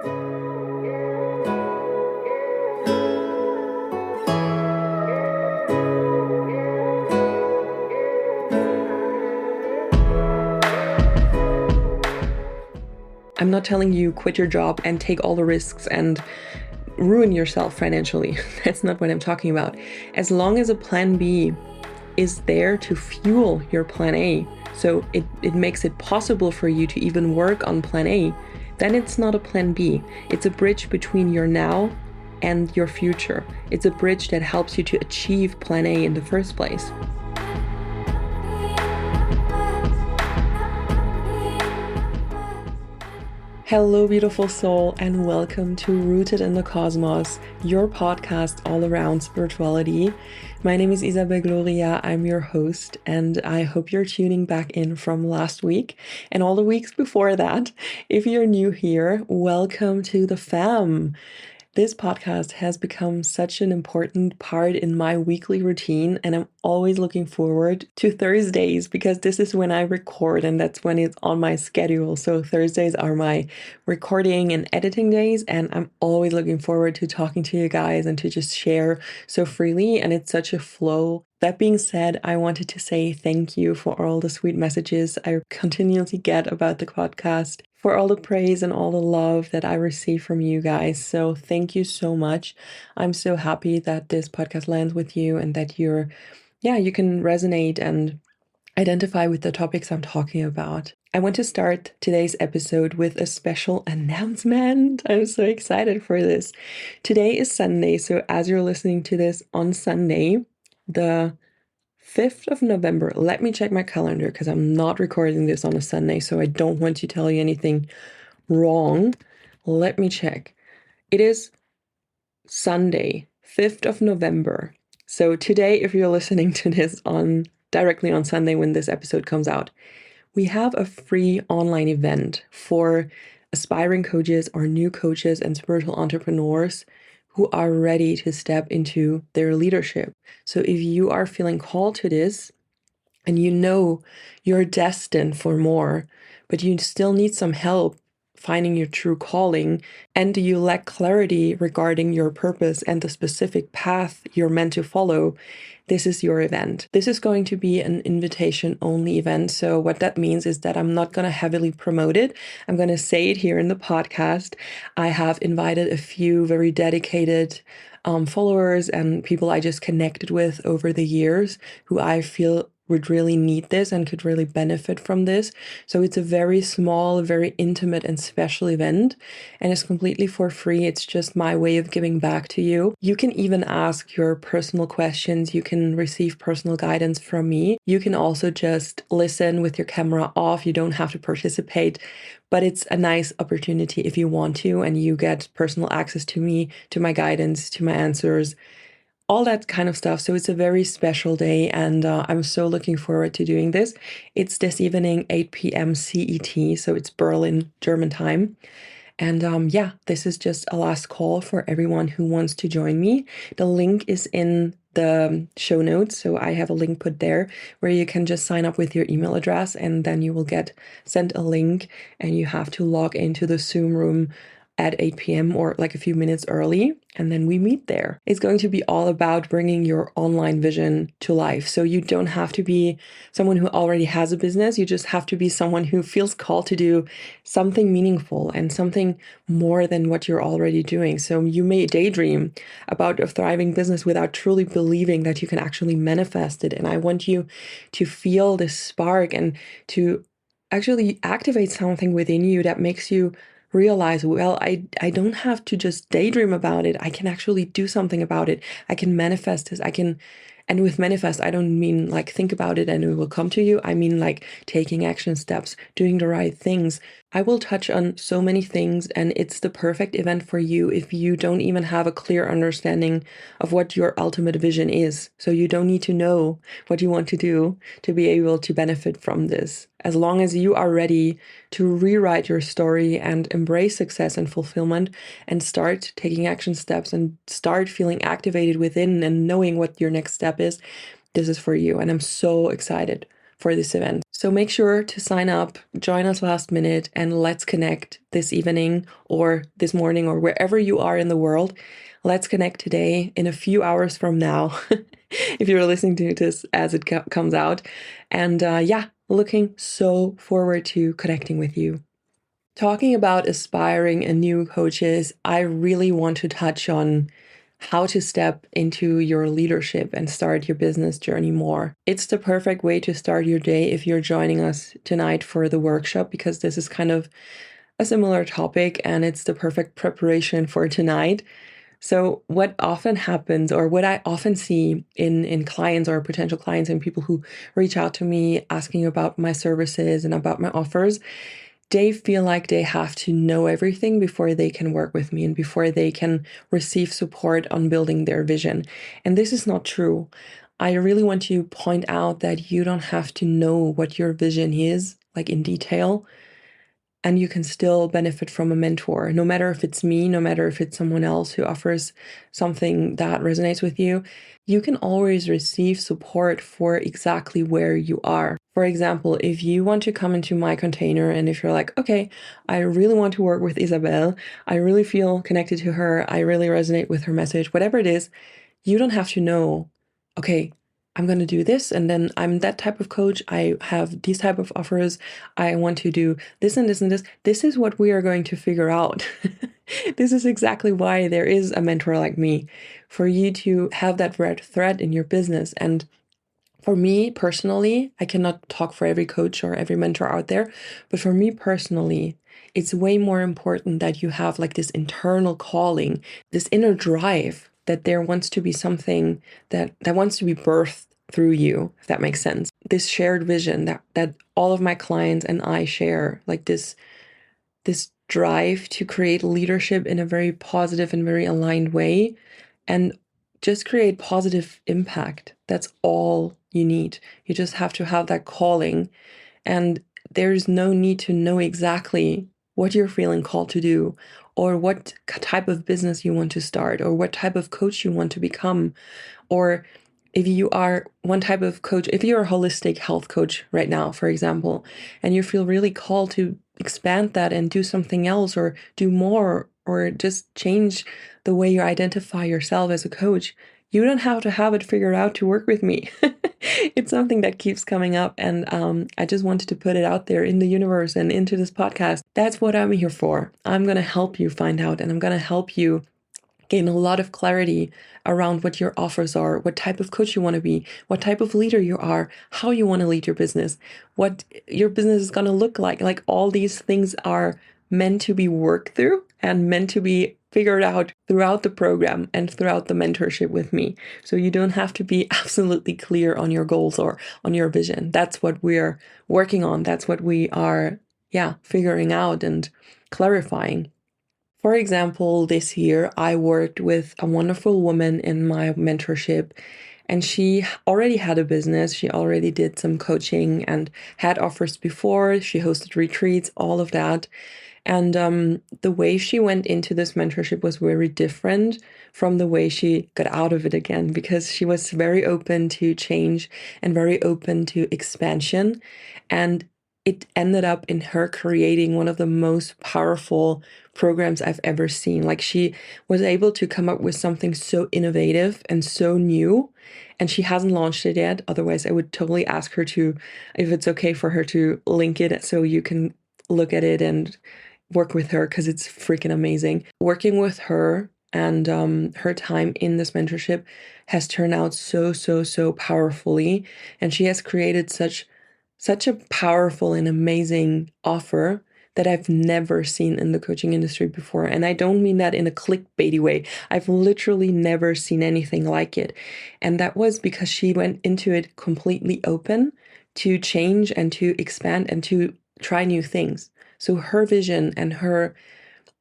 I'm not telling you quit your job and take all the risks and ruin yourself financially. That's not what I'm talking about. As long as a plan B is there to fuel your plan A, so it makes it possible for you to even work on plan A, then it's not a plan B. It's a bridge between your now and your future. It's a bridge that helps you to achieve plan A in the first place. Hello, beautiful soul, and welcome to Rooted in the Cosmos, your podcast all around spirituality. My name is Isabel Gloria. I'm your host, and I hope you're tuning back in from last week and all the weeks before that. If you're new here, welcome to the fam. This podcast has become such an important part in my weekly routine, and I'm always looking forward to Thursdays because this is when I record and that's when it's on my schedule. So Thursdays are my recording and editing days, and I'm always looking forward to talking to you guys and to just share so freely, and it's such a flow. That being said, I wanted to say thank you for all the sweet messages I continually get about the podcast, for all the praise and all the love that I receive from you guys. So thank you so much. I'm so happy that this podcast lands with you and that you can resonate and identify with the topics I'm talking about. I want to start today's episode with a special announcement. I'm so excited for this. Today is Sunday, so as you're listening to this on Sunday, the 5th of November, let me check my calendar because I'm not recording this on a Sunday, so I don't want to tell you anything wrong. Let me check. It is Sunday, 5th of November. So today, if you're listening to this directly on Sunday when this episode comes out, we have a free online event for aspiring coaches or new coaches and spiritual entrepreneurs who are ready to step into their leadership. So if you are feeling called to this and you know you're destined for more, but you still need some help finding your true calling, and you lack clarity regarding your purpose and the specific path you're meant to follow, this is your event. This is going to be an invitation-only event. So what that means is that I'm not going to heavily promote it. I'm going to say it here in the podcast. I have invited a few very dedicated followers and people I just connected with over the years who I feel would really need this and could really benefit from this. So it's a very small, very intimate and special event, and it's completely for free. It's just my way of giving back to you. You can even ask your personal questions. You can receive personal guidance from me. You can also just listen with your camera off. You don't have to participate, but it's a nice opportunity if you want to, and you get personal access to me, to my guidance, to my answers, all that kind of stuff. So it's a very special day, and I'm so looking forward to doing this. It's this evening, 8 p.m. CET, so it's Berlin, German time. And this is just a last call for everyone who wants to join me. The link is in the show notes, so I have a link put there where you can just sign up with your email address, and then you will get sent a link, and you have to log into the Zoom room at 8 p.m. or like a few minutes early, and then we meet there. It's going to be all about bringing your online vision to life. So you don't have to be someone who already has a business. You just have to be someone who feels called to do something meaningful and something more than what you're already doing. So you may daydream about a thriving business without truly believing that you can actually manifest it. And I want you to feel this spark and to actually activate something within you that makes you realize, well, I don't have to just daydream about it. I can actually do something about it. I can manifest this. And with manifest, I don't mean like think about it and it will come to you. I mean like taking action steps, doing the right things. I will touch on so many things, and it's the perfect event for you if you don't even have a clear understanding of what your ultimate vision is. So you don't need to know what you want to do to be able to benefit from this. As long as you are ready to rewrite your story and embrace success and fulfillment and start taking action steps and start feeling activated within and knowing what your next step is, this is for you. And I'm so excited for this event. So make sure to sign up, join us last minute, and let's connect this evening or this morning or wherever you are in the world. Let's connect today in a few hours from now, if you're listening to this as it comes out. And looking so forward to connecting with you. Talking about aspiring and new coaches, I really want to touch on how to step into your leadership and start your business journey more. It's the perfect way to start your day if you're joining us tonight for the workshop, because this is kind of a similar topic and it's the perfect preparation for tonight. So what often happens, or what I often see in clients or potential clients and people who reach out to me asking about my services and about my offers, they feel like they have to know everything before they can work with me and before they can receive support on building their vision. And this is not true. I really want to point out that you don't have to know what your vision is, like in detail, and you can still benefit from a mentor, no matter if it's me, no matter if it's someone else who offers something that resonates with you. You can always receive support for exactly where you are. For example, if you want to come into my container and if you're like, okay, I really want to work with Isabel, I really feel connected to her, I really resonate with her message, whatever it is, you don't have to know, okay, I'm going to do this, and then I'm that type of coach. I have these type of offers. I want to do this and this and this. This is what we are going to figure out. This is exactly why there is a mentor like me, for you to have that red thread in your business. And for me personally, I cannot talk for every coach or every mentor out there, but for me personally, it's way more important that you have like this internal calling, this inner drive, that there wants to be something that wants to be birthed through you, if that makes sense. This shared vision that all of my clients and I share, like this drive to create leadership in a very positive and very aligned way, and just create positive impact. That's all you need. You just have to have that calling, and there's no need to know exactly what you're feeling called to do, or what type of business you want to start, or what type of coach you want to become, or if you are one type of coach, if you're a holistic health coach right now, for example, and you feel really called to expand that and do something else or do more, or just change the way you identify yourself as a coach, you don't have to have it figured out to work with me. It's something that keeps coming up, and I just wanted to put it out there in the universe and into this podcast. That's what I'm here for. I'm going to help you find out, and I'm going to help you gain a lot of clarity around what your offers are, what type of coach you want to be, what type of leader you are, how you want to lead your business, what your business is going to look like. Like, all these things are meant to be worked through and meant to be figured out throughout the program and throughout the mentorship with me. So you don't have to be absolutely clear on your goals or on your vision. That's what we're working on. That's what we are, figuring out and clarifying. For example, this year I worked with a wonderful woman in my mentorship, and she already had a business. She already did some coaching and had offers before. She hosted retreats, all of that. And the way she went into this mentorship was very different from the way she got out of it again, because she was very open to change and very open to expansion. And it ended up in her creating one of the most powerful programs I've ever seen. Like, she was able to come up with something so innovative and so new, and she hasn't launched it yet. Otherwise, I would totally ask her to, if it's okay for her to link it so you can look at it and work with her, because it's freaking amazing. Working with her and her time in this mentorship has turned out so powerfully, and she has created such a powerful and amazing offer that I've never seen in the coaching industry before. And I don't mean that in a clickbaity way. I've literally never seen anything like it. And that was because she went into it completely open to change and to expand and to try new things. So her vision and her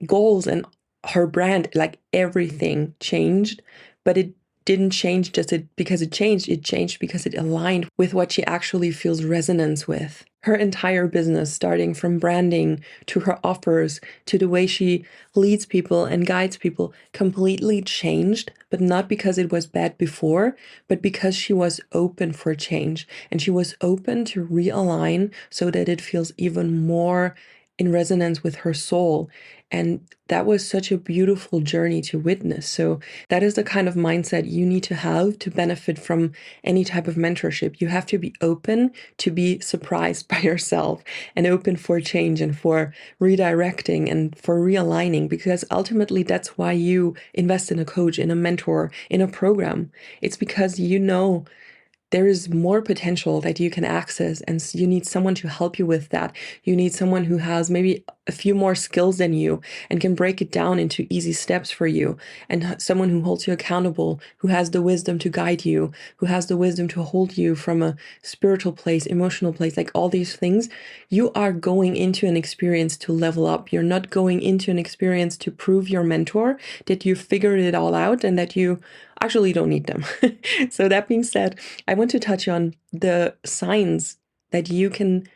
goals and her brand, like everything changed, but it didn't change just because it changed because it aligned with what she actually feels resonance with. Her entire business, starting from branding to her offers to the way she leads people and guides people, completely changed, but not because it was bad before, but because she was open for change and she was open to realign so that it feels even more in resonance with her soul. And that was such a beautiful journey to witness. So that is the kind of mindset you need to have to benefit from any type of mentorship. You have to be open to be surprised by yourself and open for change and for redirecting and for realigning, because ultimately that's why you invest in a coach, in a mentor, in a program. It's because you know there is more potential that you can access, and you need someone to help you with that. You need someone who has maybe a few more skills than you and can break it down into easy steps for you, and someone who holds you accountable, who has the wisdom to guide you, who has the wisdom to hold you from a spiritual place, emotional place, like all these things. You are going into an experience to level up. You're not going into an experience to prove your mentor that you figured it all out and that you actually don't need them. So that being said, I want to touch on the signs that you can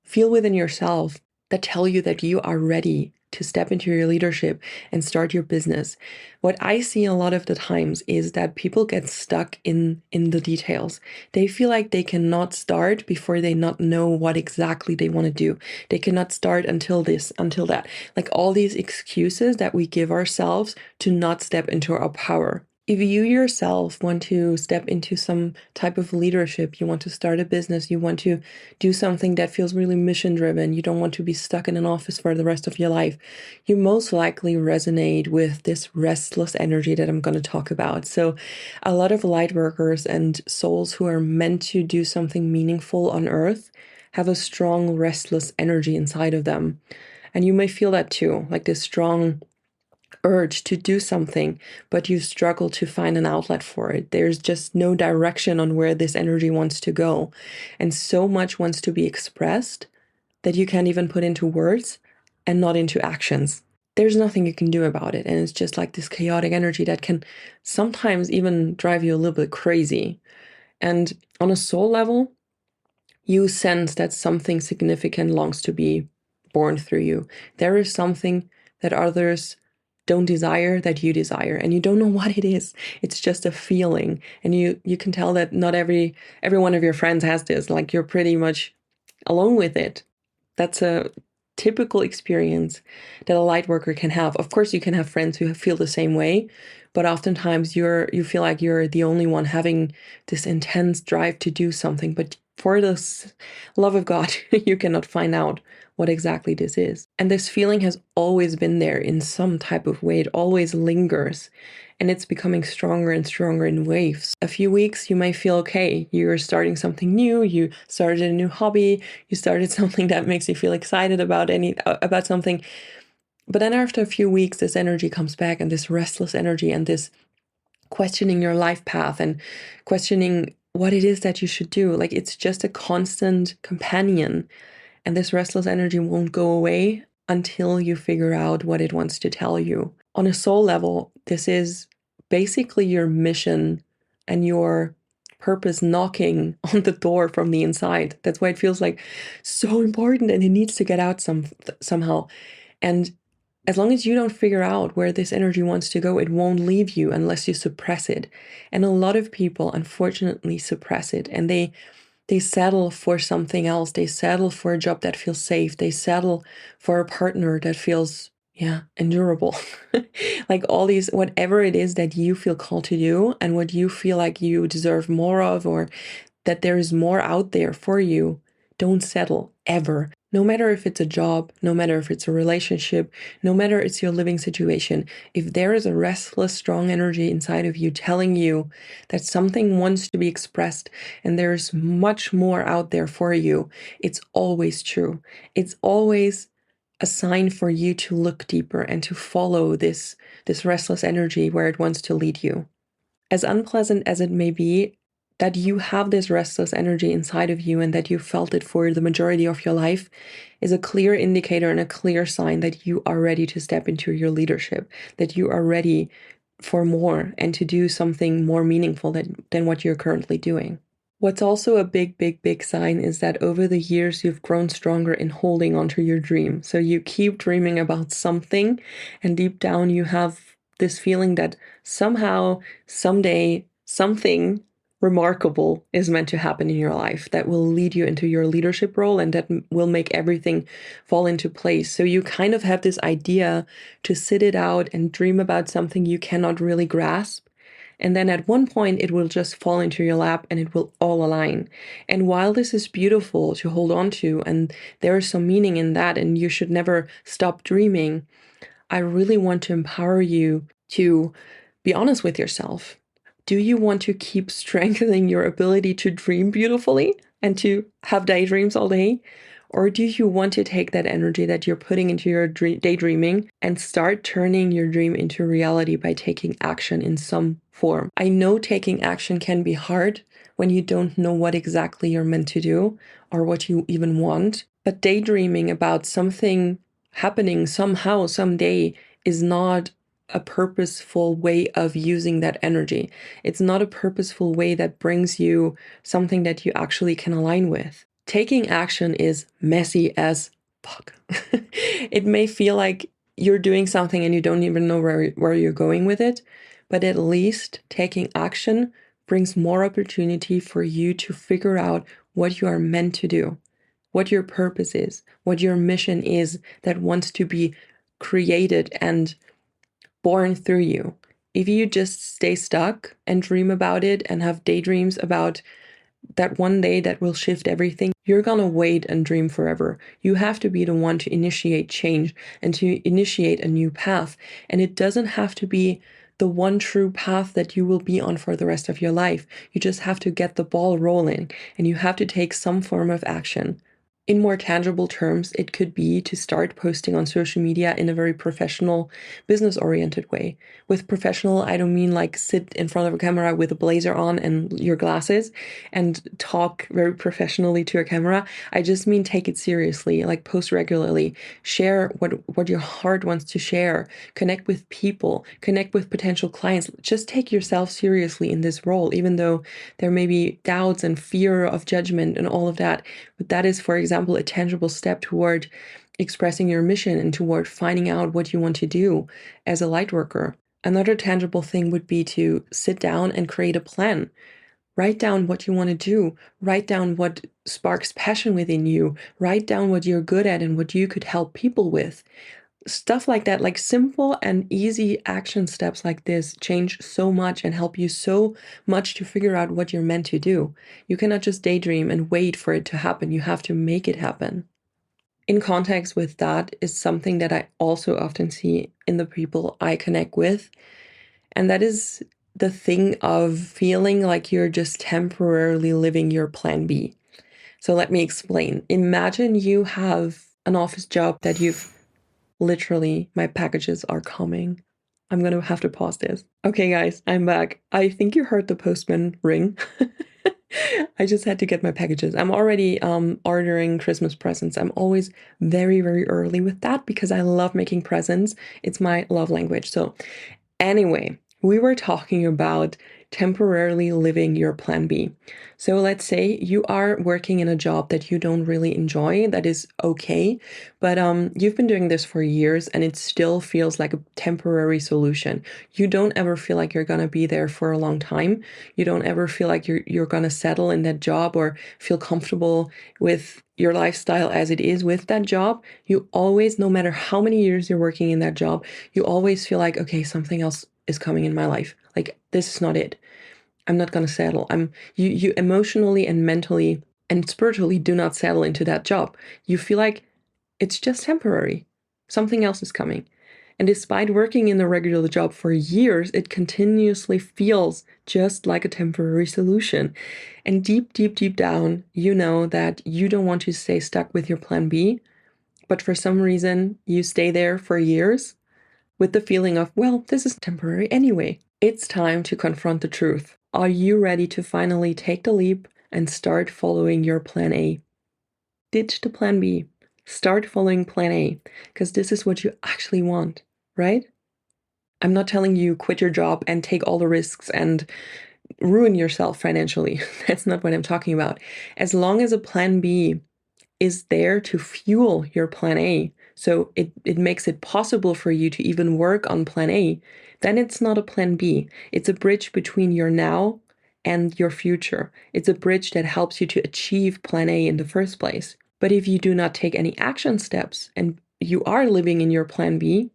feel within yourself that tell you that you are ready to step into your leadership and start your business. What I see a lot of the times is that people get stuck in the details. They feel like they cannot start before they not know what exactly they want to do. They cannot start until this, until that. Like all these excuses that we give ourselves to not step into our power. If you yourself want to step into some type of leadership, you want to start a business, you want to do something that feels really mission driven, you don't want to be stuck in an office for the rest of your life, you most likely resonate with this restless energy that I'm going to talk about. So a lot of light workers and souls who are meant to do something meaningful on earth have a strong restless energy inside of them. And you may feel that too, like this strong urge to do something, but you struggle to find an outlet for it. There's just no direction on where this energy wants to go. And so much wants to be expressed that you can't even put into words and not into actions. There's nothing you can do about it. And it's just like this chaotic energy that can sometimes even drive you a little bit crazy. And on a soul level, you sense that something significant longs to be born through you. There is something that others don't desire that you desire, and you don't know what it is. It's just a feeling, and you can tell that not every one of your friends has this. Like, you're pretty much alone with it. That's a typical experience that a light worker can have. Of course, you can have friends who feel the same way, but oftentimes you feel like you're the only one having this intense drive to do something. But for the love of God, you cannot find out what exactly this is. And this feeling has always been there in some type of way. It always lingers, and it's becoming stronger and stronger in waves. A few weeks, you may feel okay. You're starting something new. You started a new hobby. You started something that makes you feel excited about something. But then after a few weeks, this energy comes back, and this restless energy, and this questioning your life path and questioning what it is that you should do. Like, it's just a constant companion. And this restless energy won't go away until you figure out what it wants to tell you. On a soul level, this is basically your mission and your purpose knocking on the door from the inside. That's why it feels like so important, and it needs to get out somehow. And as long as you don't figure out where this energy wants to go, it won't leave you unless you suppress it. And a lot of people, unfortunately, suppress it, and they settle for something else. They settle for a job that feels safe. They settle for a partner that feels, endurable. Like all these, whatever it is that you feel called to do and what you feel like you deserve more of, or that there is more out there for you, don't settle ever. No matter if it's a job, no matter if it's a relationship, no matter it's your living situation, if there is a restless, strong energy inside of you telling you that something wants to be expressed and there's much more out there for you, it's always true. It's always a sign for you to look deeper and to follow this restless energy where it wants to lead you. As unpleasant as it may be, that you have this restless energy inside of you and that you felt it for the majority of your life is a clear indicator and a clear sign that you are ready to step into your leadership, that you are ready for more and to do something more meaningful than what you're currently doing. What's also a big, big, big sign is that over the years, you've grown stronger in holding onto your dream. So you keep dreaming about something, and deep down, you have this feeling that somehow, someday, something remarkable is meant to happen in your life that will lead you into your leadership role and that will make everything fall into place. So you kind of have this idea to sit it out and dream about something you cannot really grasp. And then at one point, it will just fall into your lap and it will all align. And while this is beautiful to hold on to, and there is some meaning in that, and you should never stop dreaming, I really want to empower you to be honest with yourself. Do you want to keep strengthening your ability to dream beautifully and to have daydreams all day? Or do you want to take that energy that you're putting into your daydreaming and start turning your dream into reality by taking action in some form? I know taking action can be hard when you don't know what exactly you're meant to do or what you even want, but daydreaming about something happening somehow, someday, is not a purposeful way of using that energy. It's not a purposeful way that brings you something that you actually can align with. Taking action is messy as fuck. It may feel like you're doing something and you don't even know where you're going with it, but at least taking action brings more opportunity for you to figure out what you are meant to do, what your purpose is, what your mission is that wants to be created and born through you. If you just stay stuck and dream about it and have daydreams about that one day that will shift everything, you're gonna wait and dream forever. You have to be the one to initiate change and to initiate a new path. And it doesn't have to be the one true path that you will be on for the rest of your life. You just have to get the ball rolling and you have to take some form of action. In more tangible terms, it could be to start posting on social media in a very professional, business-oriented way. With professional, I don't mean like sit in front of a camera with a blazer on and your glasses and talk very professionally to a camera. I just mean take it seriously, like post regularly, share what your heart wants to share, connect with people, connect with potential clients. Just take yourself seriously in this role, even though there may be doubts and fear of judgment and all of that. But that is, for example, a tangible step toward expressing your mission and toward finding out what you want to do as a light worker. Another tangible thing would be to sit down and create a plan. Write down what you want to do. Write down what sparks passion within you. Write down what you're good at and what you could help people with. Stuff like that, like simple and easy action steps like this change so much and help you so much to figure out what you're meant to do. You cannot just daydream and wait for it to happen. You have to make it happen. In context with that is something that I also often see in the people I connect with. And that is the thing of feeling like you're just temporarily living your plan B. So let me explain. Imagine you have an office job that you've literally, my packages are coming. I'm gonna have to pause this. Okay, guys, I'm back. I think you heard the postman ring. I just had to get my packages. I'm already ordering Christmas presents. I'm always very, very early with that because I love making presents. It's my love language. So anyway, we were talking about temporarily living your plan B. So let's say you are working in a job that you don't really enjoy. That is okay, but you've been doing this for years and it still feels like a temporary solution. You don't ever feel like you're gonna be there for a long time. You don't ever feel like you're gonna settle in that job or feel comfortable with your lifestyle as it is with that job. You always, no matter how many years you're working in that job, you always feel like, okay, something else is coming in my life. Like, this is not it. I'm not gonna settle. You emotionally and mentally and spiritually do not settle into that job. You feel like it's just temporary. Something else is coming. And despite working in the regular job for years, it continuously feels just like a temporary solution. And deep, deep, deep down, you know that you don't want to stay stuck with your plan B, but for some reason you stay there for years with the feeling of, well, this is temporary anyway. It's time to confront the truth. Are you ready to finally take the leap and start following your plan A? Ditch the plan B. Start following plan A, because this is what you actually want, right? I'm not telling you quit your job and take all the risks and ruin yourself financially. That's not what I'm talking about. As long as a plan B is there to fuel your plan A, so it makes it possible for you to even work on plan A, then it's not a plan B. It's a bridge between your now and your future. It's a bridge that helps you to achieve plan A in the first place. But if you do not take any action steps and you are living in your plan B,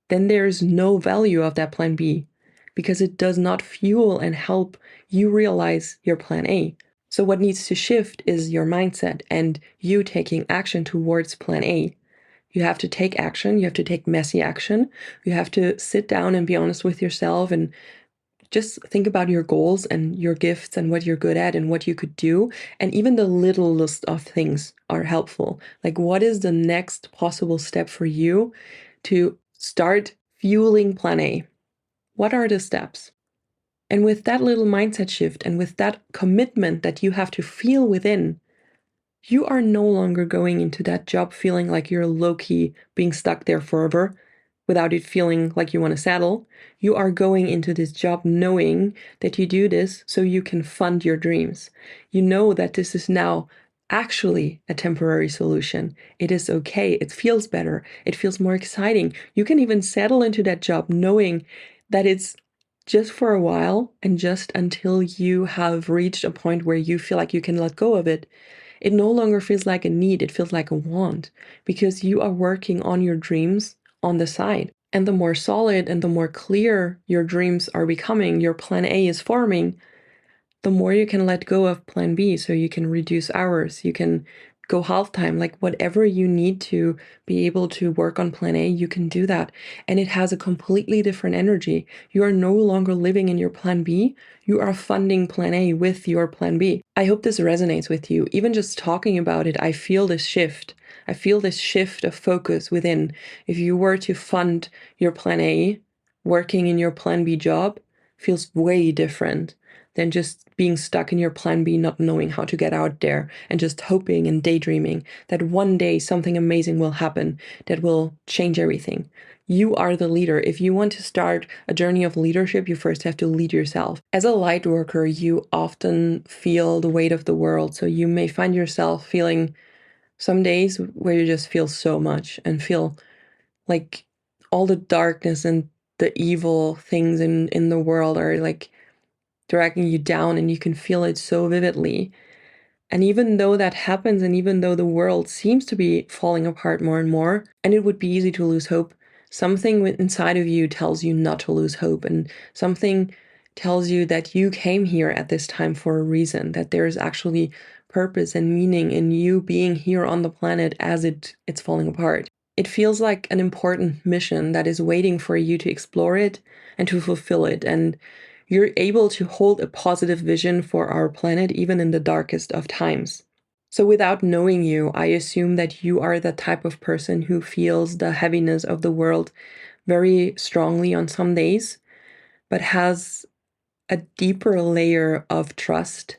then there is no value of that plan B because it does not fuel and help you realize your plan A. So what needs to shift is your mindset and you taking action towards plan A. You have to take action. You have to take messy action. You have to sit down and be honest with yourself and just think about your goals and your gifts and what you're good at and what you could do. And even the littlest of things are helpful. Like, what is the next possible step for you to start fueling plan A? What are the steps? And with that little mindset shift and with that commitment that you have to feel within, you are no longer going into that job feeling like you're low-key being stuck there forever without it feeling like you want to settle. You are going into this job knowing that you do this so you can fund your dreams. You know that this is now actually a temporary solution. It is okay. It feels better. It feels more exciting. You can even settle into that job knowing that it's just for a while and just until you have reached a point where you feel like you can let go of it. It no longer feels like a need, it feels like a want because you are working on your dreams on the side. And the more solid and the more clear your dreams are becoming, your plan A is forming, the more you can let go of plan B. So you can reduce hours, you can go half time, like whatever you need to be able to work on plan A, you can do that. And it has a completely different energy. You are no longer living in your plan B. You are funding plan A with your plan B. I hope this resonates with you. Even just talking about it, I feel this shift. I feel this shift of focus within. If you were to fund your plan A, working in your plan B job feels way different than just being stuck in your plan B, not knowing how to get out there and just hoping and daydreaming that one day something amazing will happen that will change everything. You are the leader. If you want to start a journey of leadership, you first have to lead yourself. As a light worker, you often feel the weight of the world. So you may find yourself feeling some days where you just feel so much and feel like all the darkness and the evil things in the world are like dragging you down and you can feel it so vividly. And even though that happens, and even though the world seems to be falling apart more and more, and it would be easy to lose hope, something inside of you tells you not to lose hope. And something tells you that you came here at this time for a reason, that there is actually purpose and meaning in you being here on the planet as it's falling apart. It feels like an important mission that is waiting for you to explore it and to fulfill it. And you're able to hold a positive vision for our planet even in the darkest of times. So without knowing you, I assume that you are the type of person who feels the heaviness of the world very strongly on some days, but has a deeper layer of trust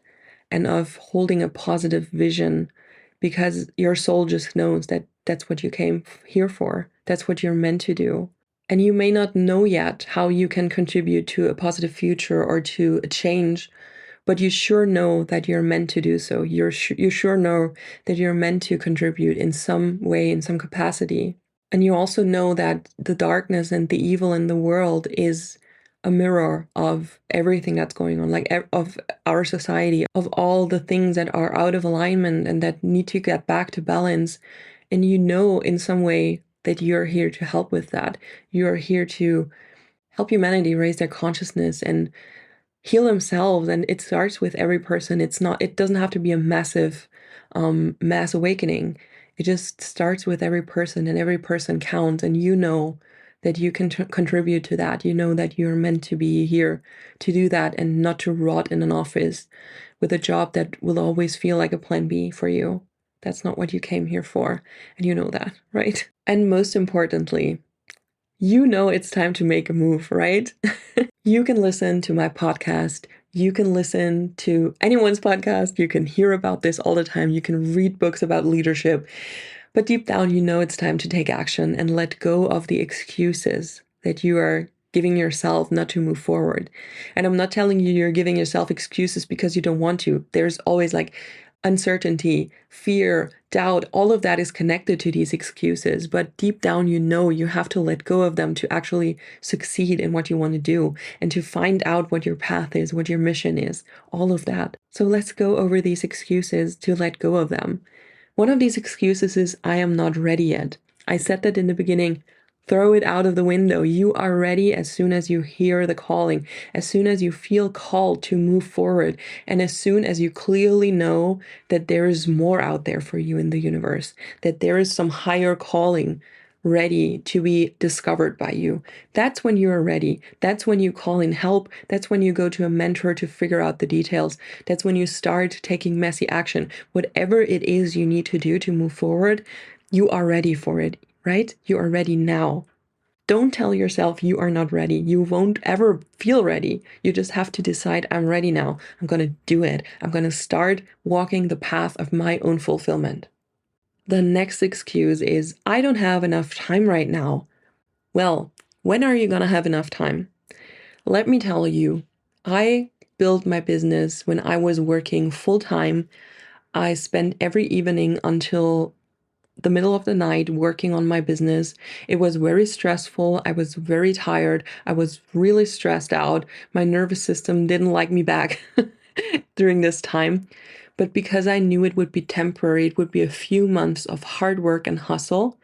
and of holding a positive vision because your soul just knows that that's what you came here for. That's what you're meant to do. And you may not know yet how you can contribute to a positive future or to a change, but you sure know that you're meant to do so. You sure know that you're meant to contribute in some way, in some capacity. And you also know that the darkness and the evil in the world is a mirror of everything that's going on, like of our society, of all the things that are out of alignment and that need to get back to balance. And you know in some way that you're here to help with that. You're here to help humanity raise their consciousness and heal themselves. And it starts with every person. It doesn't have to be a massive mass awakening. It just starts with every person, and every person counts. And you know that you can contribute to that. You know that you're meant to be here to do that and not to rot in an office with a job that will always feel like a plan B for you. That's not what you came here for. And you know that, right? And most importantly, you know it's time to make a move, right? You can listen to my podcast. You can listen to anyone's podcast. You can hear about this all the time. You can read books about leadership. But deep down, you know it's time to take action and let go of the excuses that you are giving yourself not to move forward. And I'm not telling you you're giving yourself excuses because you don't want to. There's always like uncertainty, fear, doubt, all of that is connected to these excuses. But deep down, you know you have to let go of them to actually succeed in what you want to do and to find out what your path is, what your mission is, all of that. So let's go over these excuses to let go of them. One of these excuses is, I am not ready yet. I said that in the beginning. Throw it out of the window. You are ready as soon as you hear the calling, as soon as you feel called to move forward, and as soon as you clearly know that there is more out there for you in the universe, that there is some higher calling ready to be discovered by you. That's when you're ready. That's when you call in help. That's when you go to a mentor to figure out the details. That's when you start taking messy action. Whatever it is you need to do to move forward, you are ready for it. Right? You are ready now. Don't tell yourself you are not ready. You won't ever feel ready. You just have to decide, I'm ready now. I'm going to do it. I'm going to start walking the path of my own fulfillment. The next excuse is, I don't have enough time right now. Well, when are you going to have enough time? Let me tell you, I built my business when I was working full time. I spent every evening until the middle of the night working on my business. It was very stressful. I was very tired. I was really stressed out. My nervous system didn't like me back during this time. But because I knew it would be temporary, it would be a few months of hard work and hustle,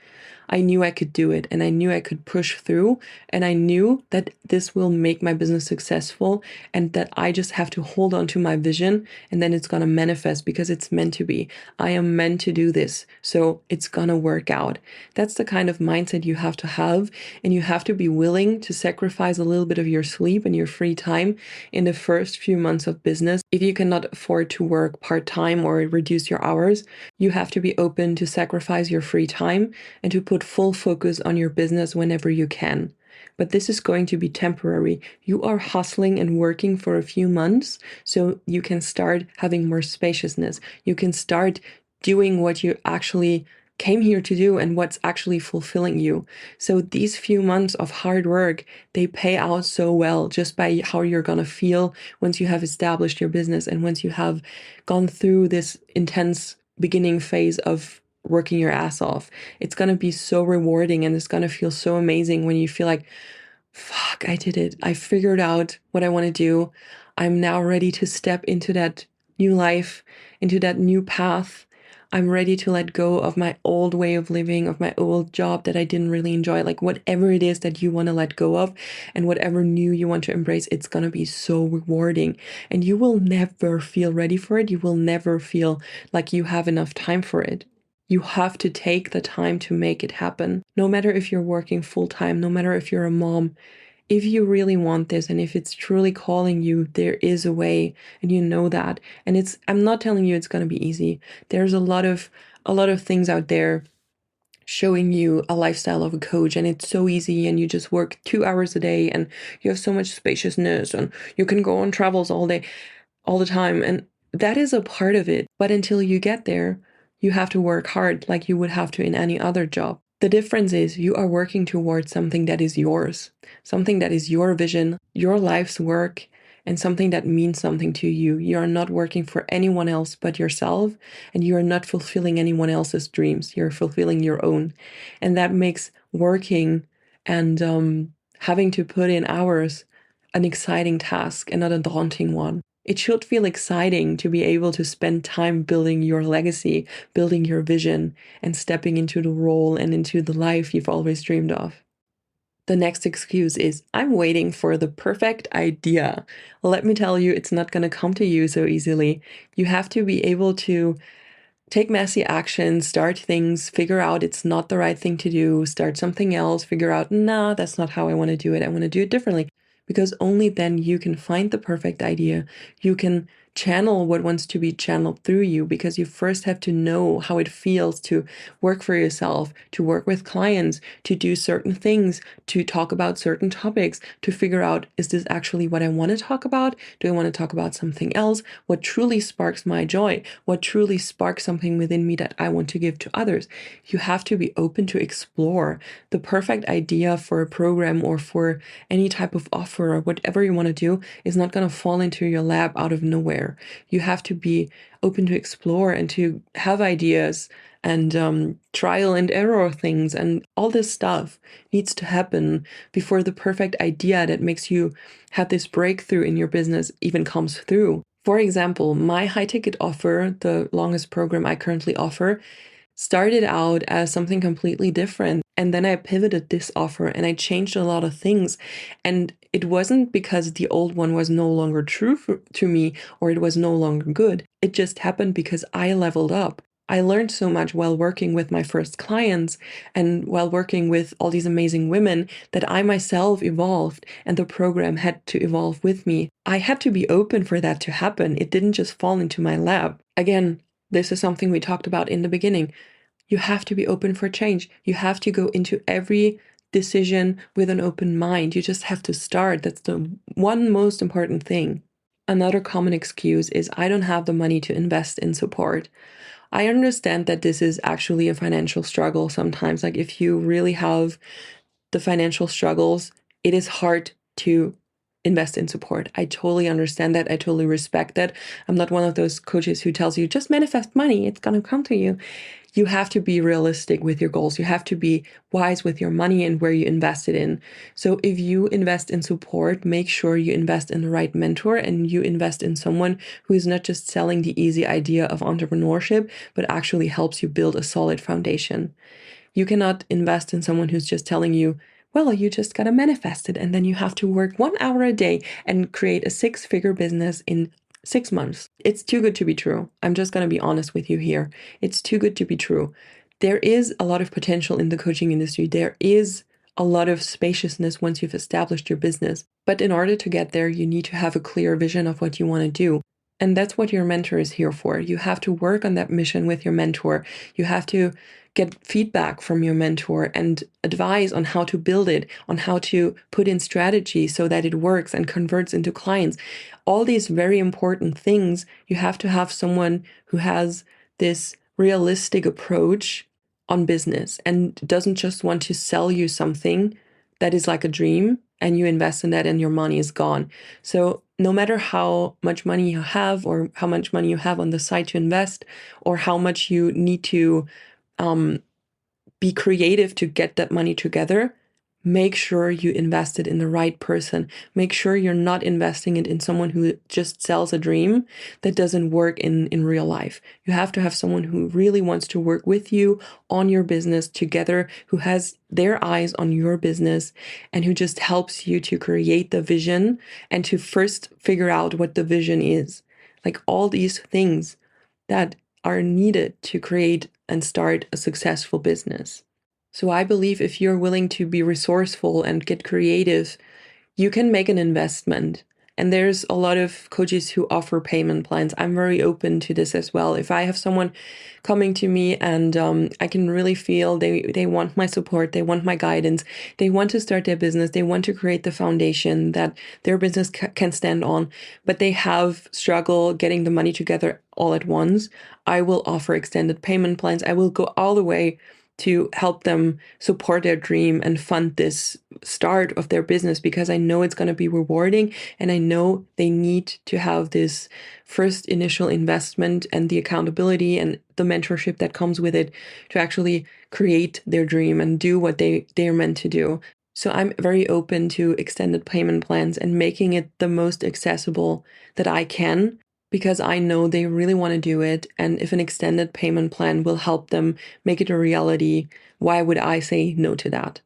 I knew I could do it and I knew I could push through, and I knew that this will make my business successful and that I just have to hold on to my vision and then it's going to manifest because it's meant to be. I am meant to do this, so it's going to work out. That's the kind of mindset you have to have, and you have to be willing to sacrifice a little bit of your sleep and your free time in the first few months of business. If you cannot afford to work part-time or reduce your hours, you have to be open to sacrifice your free time and to put full focus on your business whenever you can. But this is going to be temporary. You are hustling and working for a few months so you can start having more spaciousness. You can start doing what you actually came here to do and what's actually fulfilling you. So these few months of hard work, they pay out so well just by how you're going to feel once you have established your business and once you have gone through this intense beginning phase of working your ass off. It's going to be so rewarding and it's going to feel so amazing when you feel like, fuck, I did it. I figured out what I want to do. I'm now ready to step into that new life, into that new path. I'm ready to let go of my old way of living, of my old job that I didn't really enjoy. Like whatever it is that you want to let go of and whatever new you want to embrace, it's going to be so rewarding. And you will never feel ready for it. You will never feel like you have enough time for it. You have to take the time to make it happen. No matter if you're working full time, no matter if you're a mom, if you really want this and if it's truly calling you, there is a way, and you know that. And I'm not telling you it's going to be easy. There's a lot of things out there showing you a lifestyle of a coach, and it's so easy, and you just work 2 hours a day and you have so much spaciousness and you can go on travels all day, all the time. And that is a part of it. But until you get there, you have to work hard like you would have to in any other job. The difference is you are working towards something that is yours, something that is your vision, your life's work, and something that means something to you. You are not working for anyone else but yourself, and you are not fulfilling anyone else's dreams. You're fulfilling your own. And that makes working and having to put in hours an exciting task and not a daunting one. It should feel exciting to be able to spend time building your legacy, building your vision, and stepping into the role and into the life you've always dreamed of. The next excuse is, I'm waiting for the perfect idea. Let me tell you, it's not going to come to you so easily. You have to be able to take messy action, start things, figure out it's not the right thing to do, start something else, figure out, nah, that's not how I want to do it. I want to do it differently. Because only then you can find the perfect idea. You can channel what wants to be channeled through you, because you first have to know how it feels to work for yourself, to work with clients, to do certain things, to talk about certain topics, to figure out, is this actually what I want to talk about? Do I want to talk about something else? What truly sparks my joy? What truly sparks something within me that I want to give to others? You have to be open to explore. The perfect idea for a program or for any type of offer or whatever you want to do is not going to fall into your lap out of nowhere. You have to be open to explore and to have ideas and trial and error things, and all this stuff needs to happen before the perfect idea that makes you have this breakthrough in your business even comes through. For example, my high ticket offer, the longest program I currently offer, started out as something completely different. And then I pivoted this offer and I changed a lot of things. And it wasn't because the old one was no longer true to me or it was no longer good. It just happened because I leveled up. I learned so much while working with my first clients and while working with all these amazing women that I myself evolved, and the program had to evolve with me. I had to be open for that to happen. It didn't just fall into my lap. Again, this is something we talked about in the beginning. You have to be open for change. You have to go into every decision with an open mind. You just have to start. That's the one most important thing. Another common excuse is, I don't have the money to invest in support. I understand that this is actually a financial struggle sometimes. Like, if you really have the financial struggles, it is hard to invest in support. I totally understand that. I totally respect that. I'm not one of those coaches who tells you, just manifest money, it's going to come to you. You have to be realistic with your goals. You have to be wise with your money and where you invest it in. So if you invest in support, make sure you invest in the right mentor and you invest in someone who is not just selling the easy idea of entrepreneurship, but actually helps you build a solid foundation. You cannot invest in someone who's just telling you, well, you just got to manifest it, and then you have to work 1 hour a day and create a 6-figure business in 6 months. It's too good to be true. I'm just going to be honest with you here. It's too good to be true. There is a lot of potential in the coaching industry. There is a lot of spaciousness once you've established your business. But in order to get there, you need to have a clear vision of what you want to do. And that's what your mentor is here for. You have to work on that mission with your mentor. You have to get feedback from your mentor and advice on how to build it, on how to put in strategy so that it works and converts into clients. All these very important things, you have to have someone who has this realistic approach on business and doesn't just want to sell you something that is like a dream and you invest in that and your money is gone. So no matter how much money you have or how much money you have on the side to invest or how much you need to be creative to get that money together, make sure you invest it in the right person. Make sure you're not investing it in someone who just sells a dream that doesn't work in real life. You have to have someone who really wants to work with you on your business together, who has their eyes on your business and who just helps you to create the vision and to first figure out what the vision is. Like all these things that are needed to create and start a successful business. So I believe if you're willing to be resourceful and get creative, you can make an investment. And there's a lot of coaches who offer payment plans. I'm very open to this as well. If I have someone coming to me and I can really feel they want my support, they want my guidance, they want to start their business, they want to create the foundation that their business can stand on, but they have struggle getting the money together all at once, I will offer extended payment plans. I will go all the way to help them support their dream and fund this start of their business, because I know it's going to be rewarding and I know they need to have this first initial investment and the accountability and the mentorship that comes with it to actually create their dream and do what they're meant to do. So I'm very open to extended payment plans and making it the most accessible that I can, because I know they really want to do it. And if an extended payment plan will help them make it a reality, why would I say no to that?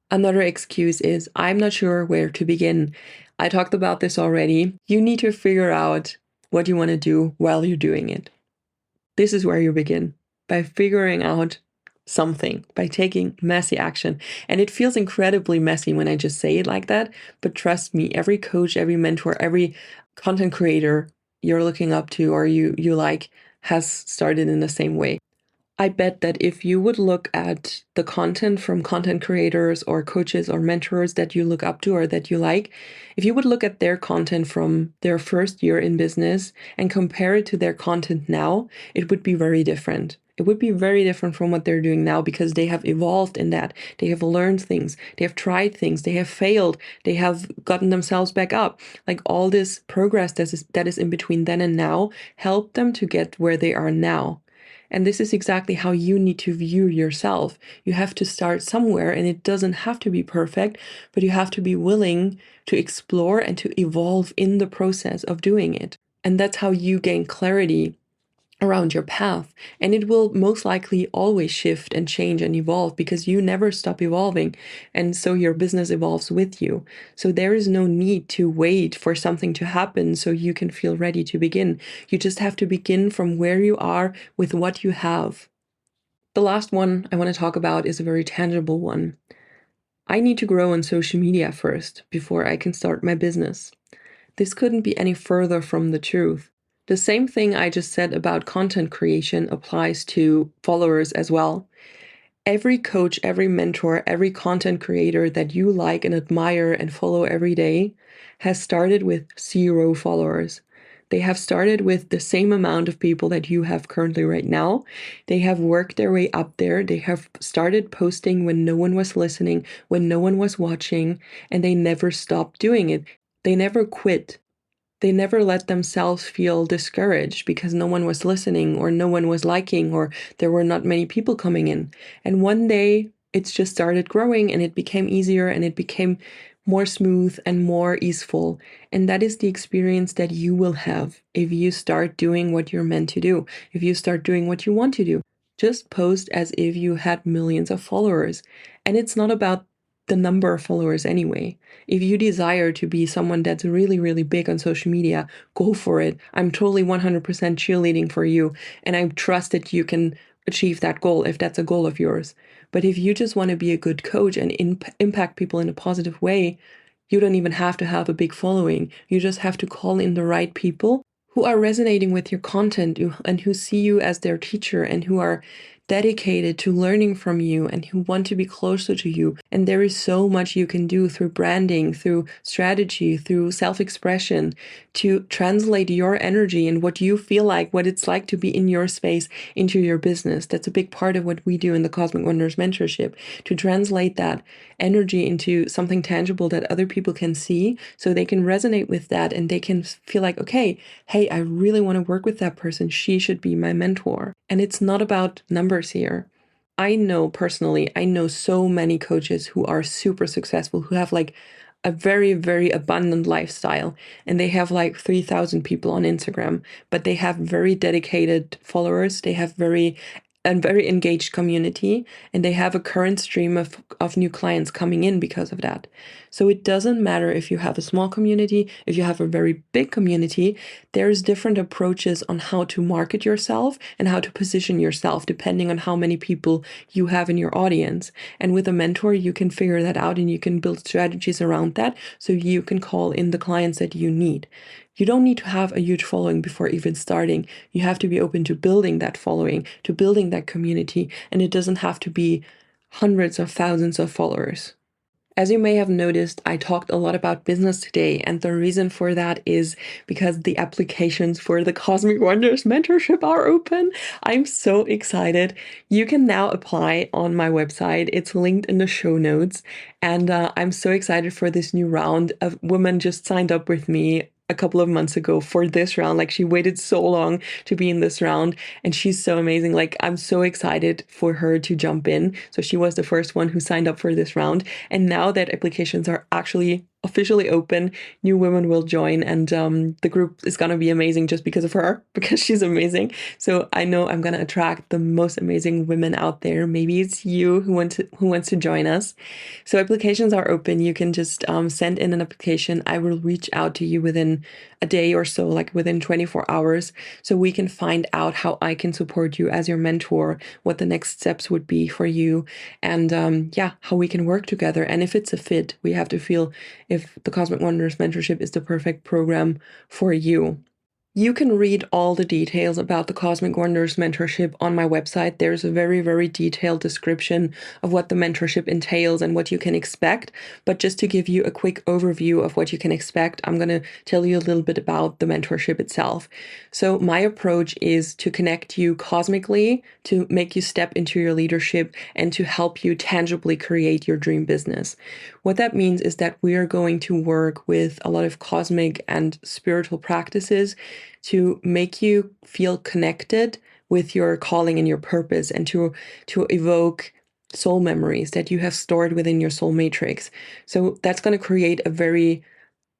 Another excuse is, I'm not sure where to begin. I talked about this already. You need to figure out what you want to do while you're doing it. This is where you begin, by figuring out something, by taking messy action. And it feels incredibly messy when I just say it like that. But trust me, every coach, every mentor, every content creator you're looking up to or you like has started in the same way. I bet that if you would look at the content from content creators or coaches or mentors that you look up to or that you like, if you would look at their content from their first year in business and compare it to their content now, it would be very different. It would be very different from what they're doing now because they have evolved in that. They have learned things. They have tried things. They have failed. They have gotten themselves back up. Like all this progress that is in between then and now helped them to get where they are now. And this is exactly how you need to view yourself. You have to start somewhere, and it doesn't have to be perfect, but you have to be willing to explore and to evolve in the process of doing it. And that's how you gain clarity around your path. And it will most likely always shift and change and evolve because you never stop evolving. And so your business evolves with you. So there is no need to wait for something to happen so you can feel ready to begin. You just have to begin from where you are with what you have. The last one I want to talk about is a very tangible one. I need to grow on social media first before I can start my business. This couldn't be any further from the truth. The same thing I just said about content creation applies to followers as well. Every coach, every mentor, every content creator that you like and admire and follow every day has started with 0 followers. They have started with the same amount of people that you have currently right now. They have worked their way up there. They have started posting when no one was listening, when no one was watching, and they never stopped doing it. They never quit. They never let themselves feel discouraged because no one was listening or no one was liking or there were not many people coming in. And one day it's just started growing and it became easier and it became more smooth and more easeful. And that is the experience that you will have if you start doing what you're meant to do, if you start doing what you want to do. Just post as if you had millions of followers. And it's not about the number of followers anyway. If you desire to be someone that's really, really big on social media, go for it. I'm totally 100% cheerleading for you. And I trust that you can achieve that goal if that's a goal of yours. But if you just want to be a good coach and impact people in a positive way, you don't even have to have a big following. You just have to call in the right people who are resonating with your content and who see you as their teacher and who are dedicated to learning from you and who want to be closer to you. And there is so much you can do through branding, through strategy, through self-expression to translate your energy and what you feel like, what it's like to be in your space into your business. That's a big part of what we do in the Cosmic Wanderess Mentorship, to translate that energy into something tangible that other people can see so they can resonate with that and they can feel like, okay, hey, I really want to work with that person. She should be my mentor. And it's not about numbers here. I know personally, I know so many coaches who are super successful, who have like a very, very abundant lifestyle, and they have like 3,000 people on Instagram, but they have very dedicated followers. They have a very engaged community, and they have a current stream of new clients coming in because of that. So it doesn't matter if you have a small community, if you have a very big community, there's different approaches on how to market yourself and how to position yourself depending on how many people you have in your audience. And with a mentor, you can figure that out and you can build strategies around that so you can call in the clients that you need. You don't need to have a huge following before even starting. You have to be open to building that following, to building that community, and it doesn't have to be hundreds of thousands of followers. As you may have noticed, I talked a lot about business today, and the reason for that is because the applications for the Cosmic Wanderess Mentorship are open. I'm so excited. You can now apply on my website. It's linked in the show notes, and I'm so excited for this new round. A woman just signed up with me a couple of months ago for this round. Like, she waited so long to be in this round, and she's so amazing. Like, I'm so excited for her to jump in. So she was the first one who signed up for this round, and now that applications are actually officially open, new women will join, and the group is gonna be amazing just because of her, because she's amazing. So I know I'm gonna attract the most amazing women out there. Maybe it's you who wants to join us. So applications are open. You can just send in an application. I will reach out to you within a day or so, like within 24 hours, so we can find out how I can support you as your mentor, what the next steps would be for you, and how we can work together. And if it's a fit, we have to feel if the Cosmic Wanderess Mentorship is the perfect program for you. You can read all the details about the Cosmic Wanderess Mentorship on my website. There's a very, very detailed description of what the mentorship entails and what you can expect. But just to give you a quick overview of what you can expect, I'm going to tell you a little bit about the mentorship itself. So my approach is to connect you cosmically, to make you step into your leadership, and to help you tangibly create your dream business. What that means is that we are going to work with a lot of cosmic and spiritual practices to make you feel connected with your calling and your purpose, and to evoke soul memories that you have stored within your soul matrix. So that's going to create a very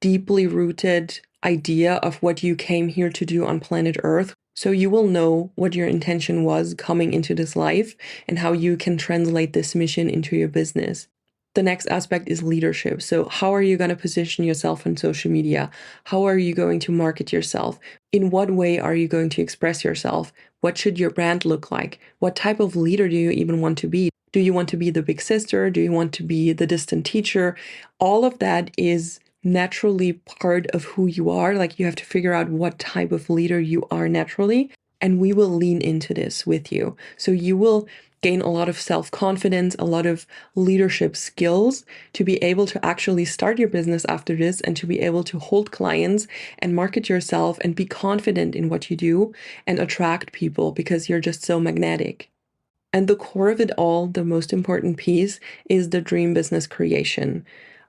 deeply rooted idea of what you came here to do on planet Earth. So you will know what your intention was coming into this life and how you can translate this mission into your business. The next aspect is leadership. So how are you going to position yourself on social media? How are you going to market yourself? In what way are you going to express yourself? What should your brand look like? What type of leader do you even want to be? Do you want to be the big sister? Do you want to be the distant teacher? All of that is naturally part of who you are. Like, you have to figure out what type of leader you are naturally, and we will lean into this with you. So you will gain a lot of self-confidence, a lot of leadership skills to be able to actually start your business after this, and to be able to hold clients and market yourself and be confident in what you do and attract people because you're just so magnetic. And the core of it all, the most important piece, is the dream business creation.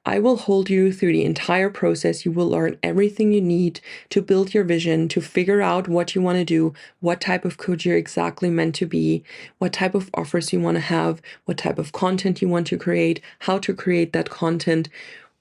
I will hold you through the entire process. You will learn everything you need to build your vision, to figure out what you want to do, what type of coach you're exactly meant to be, what type of offers you want to have, what type of content you want to create, how to create that content,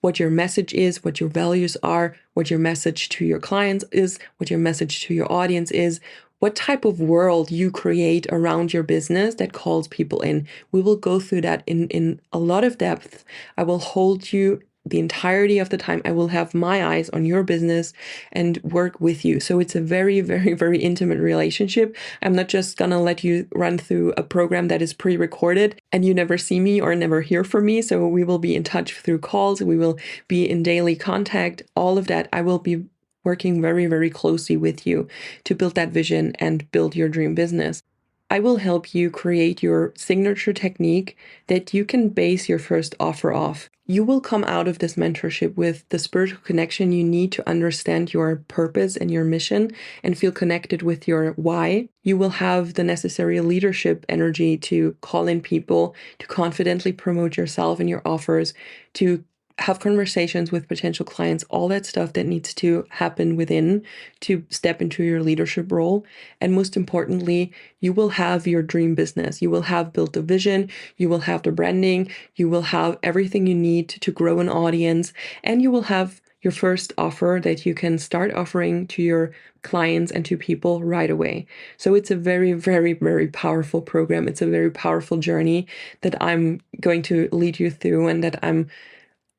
what your message is, what your values are, what your message to your clients is, what your message to your audience is, what type of world you create around your business that calls people in. We will go through that in a lot of depth. I will hold you the entirety of the time. I will have my eyes on your business and work with you. So it's a very, very, very intimate relationship. I'm not just gonna let you run through a program that is pre-recorded and you never see me or never hear from me. So we will be in touch through calls. We will be in daily contact. All of that, I will be working very, very closely with you to build that vision and build your dream business. I will help you create your signature technique that you can base your first offer off. You will come out of this mentorship with the spiritual connection you need to understand your purpose and your mission and feel connected with your why. You will have the necessary leadership energy to call in people, to confidently promote yourself and your offers, to have conversations with potential clients, all that stuff that needs to happen within to step into your leadership role. And most importantly, you will have your dream business. You will have built the vision, you will have the branding, you will have everything you need to grow an audience, and you will have your first offer that you can start offering to your clients and to people right away. So it's a very, very, very powerful program. It's a very powerful journey that I'm going to lead you through and that I'm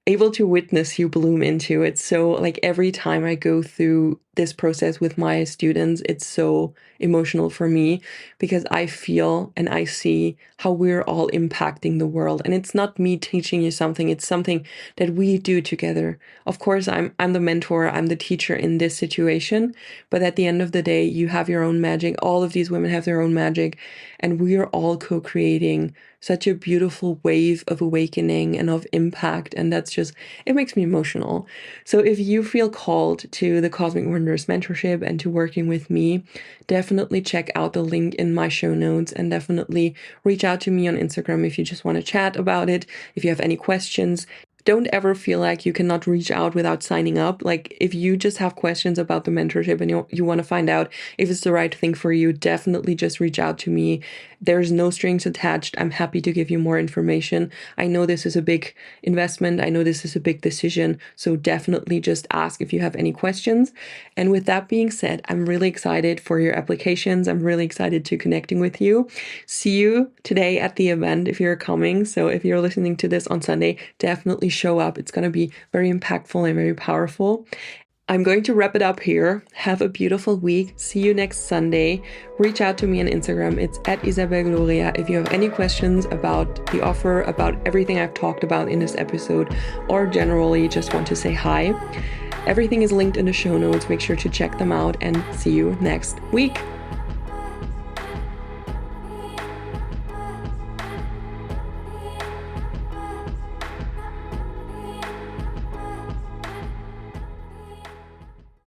able to witness you bloom into. It's so, like, every time I go through this process with my students, it's so emotional for me because I feel and I see how we're all impacting the world. And it's not me teaching you something, it's something that we do together. Of course, I'm the mentor, I'm the teacher in this situation, but at the end of the day, you have your own magic. All of these women have their own magic, and we are all co-creating such a beautiful wave of awakening and of impact. And that's just, it makes me emotional. So if you feel called to the Cosmic Wanderess Mentorship and to working with me, definitely check out the link in my show notes, and definitely reach out to me on Instagram if you just want to chat about it. If you have any questions, don't ever feel like you cannot reach out without signing up. Like, if you just have questions about the mentorship and you want to find out if it's the right thing for you, definitely just reach out to me. There's no strings attached. I'm happy to give you more information. I know this is a big investment. I know this is a big decision. So definitely just ask if you have any questions. And with that being said, I'm really excited for your applications. I'm really excited to connecting with you. See you today at the event if you're coming. So if you're listening to this on Sunday, definitely show up. It's going to be very impactful and very powerful. I'm going to wrap it up here. Have a beautiful week. See you next Sunday. Reach out to me on Instagram. It's @IsabelGloria if you have any questions about the offer, about everything I've talked about in this episode, or generally just want to say hi. Everything is linked in the show notes. Make sure to check them out and see you next week.